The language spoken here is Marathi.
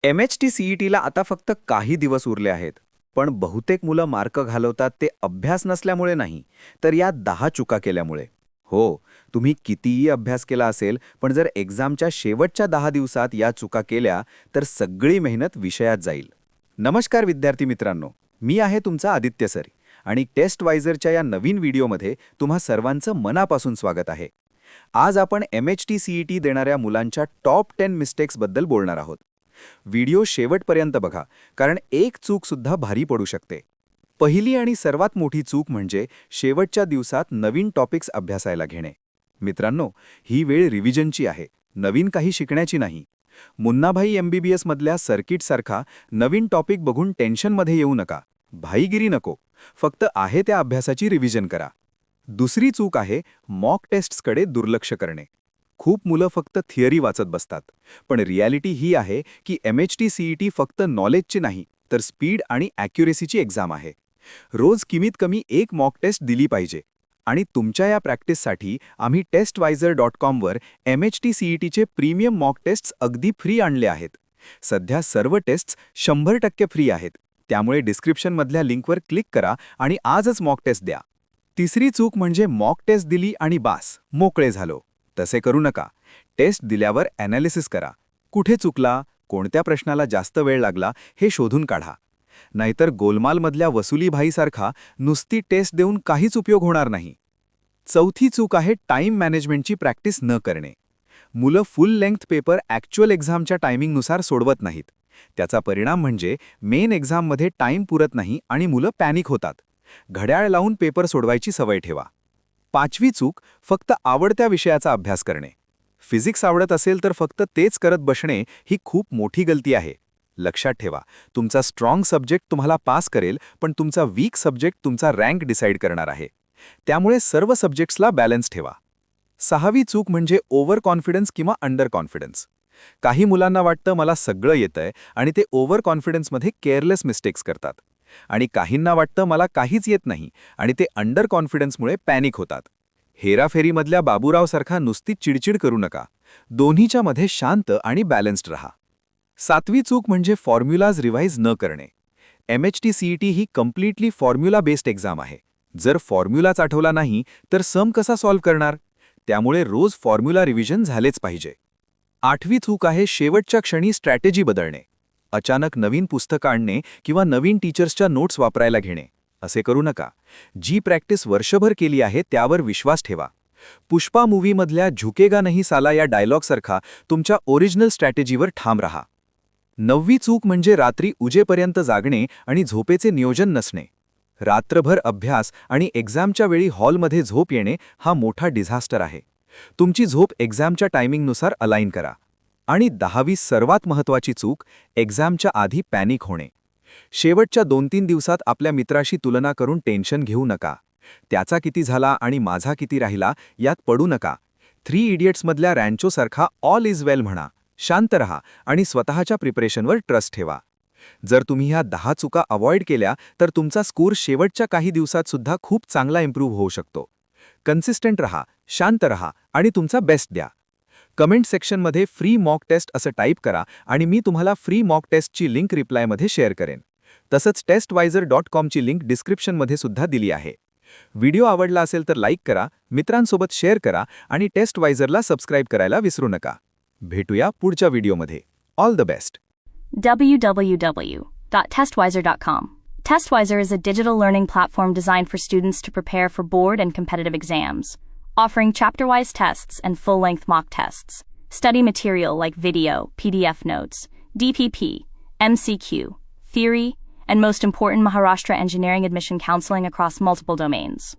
MHT-CETला आता फक्त काही दिवस उरले आहेत. पण बहुतेक मुलं मार्क घालवतात ते अभ्यास नसल्यामुळे नाही, तर या 10 चुका केल्यामुळे. हो, तुम्ही कितीही अभ्यास केला असेल, पण जर एक्झामच्या शेवटच्या 10 दिवसात या चुका केल्या, तर सगळी मेहनत विषयात जाईल. नमस्कार विद्यार्थी मित्रांनो, मी आहे तुमचा आदित्य सर आणि टेस्ट वायझरच्या या नवीन व्हिडिओमध्ये तुम्हा सर्वांचं मनापासून स्वागत आहे. आज आपण MHT-CET देणाऱ्या मुलांच्या टॉप 10 मिस्टेक्सबद्दल बोलणार आहोत. व्हिडिओ शेवटपर्यंत बघा, कारण एक चूक सुद्धा भारी पडू शकते. पहिली आणि सर्वात मोठी चूक म्हणजे शेवटच्या दिवसात नवीन टॉपिक्स अभ्यासायला घेणे. मित्रांनो, ही वेळ रिव्हिजनची आहे, नवीन काही शिकण्याची नाही. मुन्नाभाई MBBS मधल्या सर्किटसारखा नवीन टॉपिक बघून टेन्शनमध्ये येऊ नका. भाईगिरी नको, फक्त आहे त्या अभ्यासाची रिव्हिजन करा. दुसरी चूक आहे मॉक टेस्ट्सकडे दुर्लक्ष करणे. खूप मुलं फक्त थिअरी वाचत बसतात, पण रियालिटी ही आहे की MHT-CET फक्त नॉलेजची नाही, तर स्पीड आणि ॲक्युरेसीची एक्झाम आहे. रोज कमीत कमी एक मॉक टेस्ट दिली पाहिजे. आणि तुमच्या या प्रॅक्टिससाठी आम्ही testwiser.com वर MHT-CETचे प्रीमियम मॉक टेस्ट्स अगदी फ्री आणले आहेत. सध्या सर्व टेस्ट्स 100% फ्री आहेत, त्यामुळे डिस्क्रिप्शनमधल्या लिंकवर क्लिक करा आणि आजच मॉक टेस्ट द्या. तिसरी चूक म्हणजे मॉक टेस्ट दिली आणि बास, मोकळे झालो. तसे करू नका. टेस्ट दिल्यावर ॲनालिसिस करा. कुठे चुकला, कोणत्या प्रश्नाला जास्त वेळ लागला हे शोधून काढा. नाहीतर गोलमालमधल्या वसुलीभाईसारखा नुसती टेस्ट देऊन काहीच उपयोग होणार नाही. चौथी चूक आहे टाईम मॅनेजमेंटची प्रॅक्टिस न करणे. मुलं फुल लेंग्थ पेपर ॲक्च्युअल एक्झामच्या टायमिंगनुसार सोडवत नाहीत. त्याचा परिणाम म्हणजे मेन एक्झाममध्ये टाईम पुरत नाही आणि मुलं पॅनिक होतात. घड्याळ लावून पेपर सोडवायची सवय ठेवा. पाचवी चूक फक्त आवडत्या विषयाचा अभ्यास करणे. फिजिक्स आवडत असेल तर फक्त तेच करत बसणे ही खूप मोठी गलती आहे. लक्षात ठेवा, तुमचा स्ट्रॉंग सब्जेक्ट तुम्हाला पास करेल, पण तुमचा वीक सब्जेक्ट तुमचा रँक डिसाईड करणार आहे. त्यामुळे सर्व सब्जेक्ट्सला बॅलन्स ठेवा. सहावी चूक म्हणजे ओव्हर कॉन्फिडन्स किंवा अंडर कॉन्फिडन्स. काही मुलांना वाटतं मला सगळं येतंय आणि ते ओव्हर कॉन्फिडन्समध्ये केअरलेस मिस्टेक्स करतात. आणि काहींना वाटतं मला काहीच येत नाही आणि ते अंडर कॉन्फिडन्समुळे पॅनिक होतात. हेराफेरीमधल्या बाबूरावसारखा नुसती चिडचिड करू नका. दोन्हीच्या मध्ये शांत आणि बॅलन्स्ड रहा. सातवी चूक म्हणजे फॉर्म्युलाज रिवाइज न करणे. MHT-CET ही कम्प्लिटली फॉर्म्युला बेस्ड एक्झाम आहे. जर फॉर्म्युलाच आठवला नाही तर सम कसा सॉल्व्ह करणार? त्यामुळे रोज फॉर्म्युला रिव्हिजन झालेच पाहिजे. आठवी चूक आहे शेवटच्या क्षणी स्ट्रॅटेजी बदलणे. अचानक नवीन पुस्तकं आणणे किंवा नवीन टीचर्सच्या नोट्स वापरायला घेणे. असे करू नका. जी प्रॅक्टिस वर्षभर केली आहे त्यावर विश्वास ठेवा. पुष्पा मूव्हीमधल्या झुकेगा नहीं साला या डायलॉगसारखा तुमच्या ओरिजिनल स्ट्रॅटेजीवर ठाम रहा. नववी चूक म्हणजे रात्री उजेपर्यंत जागणे आणि झोपेचे नियोजन नसणे. रात्रभर अभ्यास आणि एक्झामच्या वेळी हॉलमध्ये झोप येणे हा मोठा डिझास्टर आहे. तुमची झोप एक्झामच्या टायमिंगनुसार अलाइन करा. आणि 10वी सर्वात महत्त्वाची चूक, एक्झामच्या आधी पॅनिक होणे. शेवटच्या 2-3 दिवसात आपल्या मित्राशी तुलना करून टेन्शन घेऊ नका. त्याचा किती झाला आणि माझा किती राहिला यात पडू नका. 3 इडियट्समधल्या रॅन्चोसारखा ऑल इज वेल म्हणा, शांत रहा आणि स्वतःच्या प्रिपरेशनवर ट्रस्ट ठेवा. जर तुम्ही ह्या 10 चुका अवॉइड केल्या तर तुमचा स्कोर शेवटच्या काही दिवसात सुद्धा खूप चांगला इम्प्रूव्ह होऊ शकतो. कन्सिस्टंट रहा, शांत रहा आणि तुमचा बेस्ट द्या. कमेंट सेक्शनमध्ये फ्री मॉक टेस्ट असं टाईप करा आणि मी तुम्हाला फ्री मॉक टेस्टची लिंक रिप्लायमध्ये शेअर करेन. तसंच testwiser.com ची लिंक डिस्क्रिप्शनमध्ये सुद्धा दिली आहे. व्हिडिओ आवडला असेल तर लाईक करा, मित्रांसोबत शेअर करा आणि टेस्टवायझरला सबस्क्राईब करायला विसरू नका. भेटूया पुढच्या व्हिडिओमध्ये. All the best. www.testwiser.com. Testwiser is a digital learning platform designed for students to prepare for board and competitive exams, offering chapter-wise tests and full-length mock tests. Study material like video, PDF notes, DPP, MCQ, theory, and most important Maharashtra engineering admission counseling across multiple domains.